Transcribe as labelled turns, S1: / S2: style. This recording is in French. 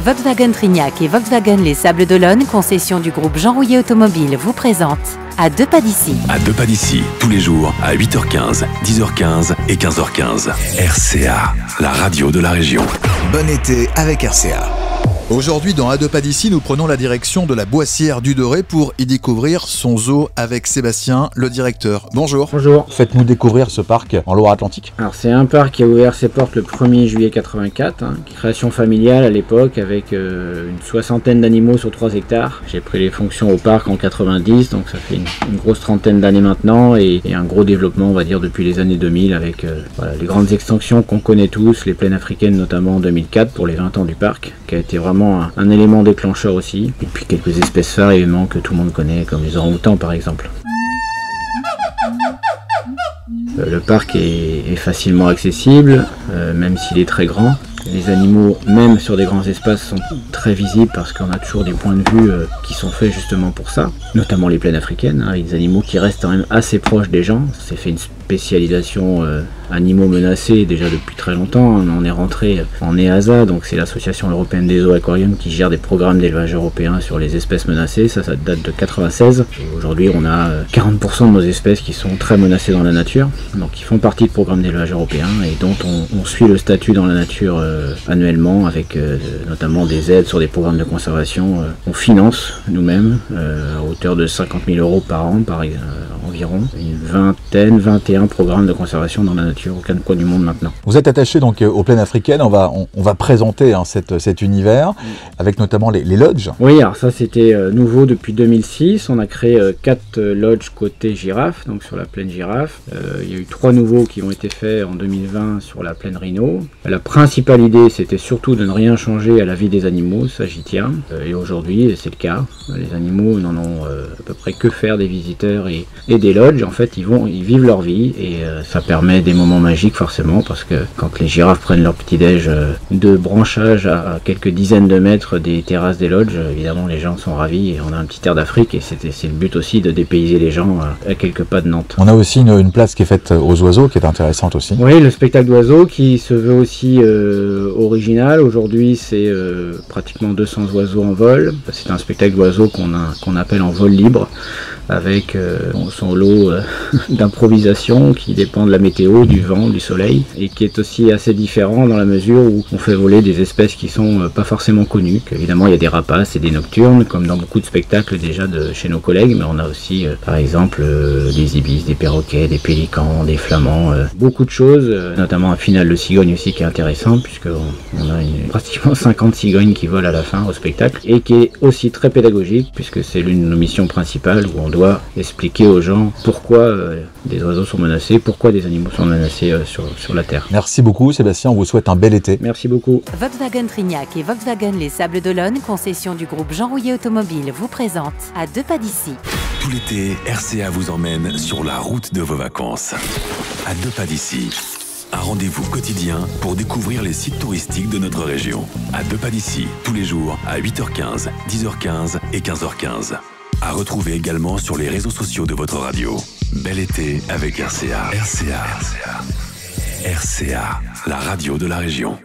S1: Volkswagen Trignac et Volkswagen Les Sables d'Olonne, concession du groupe Jean Rouillet Automobile, vous présente À deux pas d'ici.
S2: À deux pas d'ici, tous les jours à 8h15, 10h15 et 15h15. RCA, la radio de la région.
S3: Bon été avec RCA. Aujourd'hui, dans À deux pas d'ici, nous prenons la direction de la Boissière du Doré pour y découvrir son zoo avec Sébastien, le directeur. Bonjour.
S4: Bonjour.
S5: Faites-nous découvrir ce parc en Loire-Atlantique.
S4: Alors c'est un parc qui a ouvert ses portes le 1er juillet 84, création familiale à l'époque avec une soixantaine d'animaux sur 3 hectares. J'ai pris les fonctions au parc en 90, donc ça fait une grosse trentaine d'années maintenant et un gros développement on va dire depuis les années 2000 avec les grandes extensions qu'on connaît tous, les plaines africaines notamment en 2004 pour les 20 ans du parc, qui a été vraiment un élément déclencheur aussi, et puis quelques espèces phares évidemment que tout le monde connaît comme les orang-outans par exemple. Le parc est facilement accessible, même s'il est très grand. Les animaux, même sur des grands espaces, sont très visibles parce qu'on a toujours des points de vue qui sont faits justement pour ça, notamment les plaines africaines, avec des animaux qui restent quand même assez proches des gens. C'est fait une spécialisation animaux menacés déjà depuis très longtemps. On est rentré en EASA, donc c'est l'association européenne des zoos-aquariums qui gère des programmes d'élevage européens sur les espèces menacées. Ça date de 96. Aujourd'hui, on a 40% de nos espèces qui sont très menacées dans la nature, donc qui font partie de programmes d'élevage européens et dont on suit le statut dans la nature annuellement avec notamment des aides sur des programmes de conservation. On finance nous-mêmes à hauteur de 50 000 € par an, environ une 21 programmes de conservation dans la nature au quatre coins du monde maintenant.
S5: Vous êtes attaché donc aux plaines africaines, on va présenter cet univers avec notamment les lodges.
S4: Oui, alors ça c'était nouveau depuis 2006, on a créé 4 lodges côté girafe, donc sur la plaine girafe. Il y a eu 3 nouveaux qui ont été faits en 2020 sur la plaine rhino. La principale idée c'était surtout de ne rien changer à la vie des animaux, ça j'y tiens, et aujourd'hui c'est le cas. Les animaux n'en ont à peu près que faire des visiteurs et des lodges. En fait ils vivent leur vie et ça permet des moments magiques forcément, parce que quand les girafes prennent leur petit-déj de branchage à quelques dizaines de mètres des terrasses des lodges, évidemment les gens sont ravis et on a un petit air d'Afrique et c'est le but aussi de dépayser les gens à quelques pas de Nantes.
S5: On a aussi une place qui est faite aux oiseaux qui est intéressante aussi.
S4: Oui, le spectacle d'oiseaux qui se veut aussi original. Aujourd'hui c'est pratiquement 200 oiseaux en vol. C'est un spectacle d'oiseaux qu'on appelle en vol libre, avec son lot d'improvisation qui dépend de la météo, du vent, du soleil, et qui est aussi assez différent dans la mesure où on fait voler des espèces qui sont pas forcément connues. Évidemment il y a des rapaces et des nocturnes comme dans beaucoup de spectacles déjà chez nos collègues, mais on a aussi par exemple des ibis, des perroquets, des pélicans, des flamands, beaucoup de choses, notamment un final de cigogne aussi qui est intéressant puisqu'on a pratiquement 50 cigognes qui volent à la fin au spectacle, et qui est aussi très pédagogique puisque c'est l'une de nos missions principales où on doit expliquer aux gens pourquoi des oiseaux sont menacés, pourquoi des animaux sont menacés sur la Terre.
S5: Merci beaucoup Sébastien, on vous souhaite un bel été.
S4: Merci beaucoup.
S1: Volkswagen Trignac et Volkswagen Les Sables d'Olonne, concession du groupe Jean Rouillet Automobile, vous présente À deux pas d'ici.
S2: Tout l'été, RCA vous emmène sur la route de vos vacances. À deux pas d'ici. Un rendez-vous quotidien pour découvrir les sites touristiques de notre région. À deux pas d'ici, tous les jours à 8h15, 10h15 et 15h15. À retrouver également sur les réseaux sociaux de votre radio. Bel été avec RCA. RCA, la radio de la région.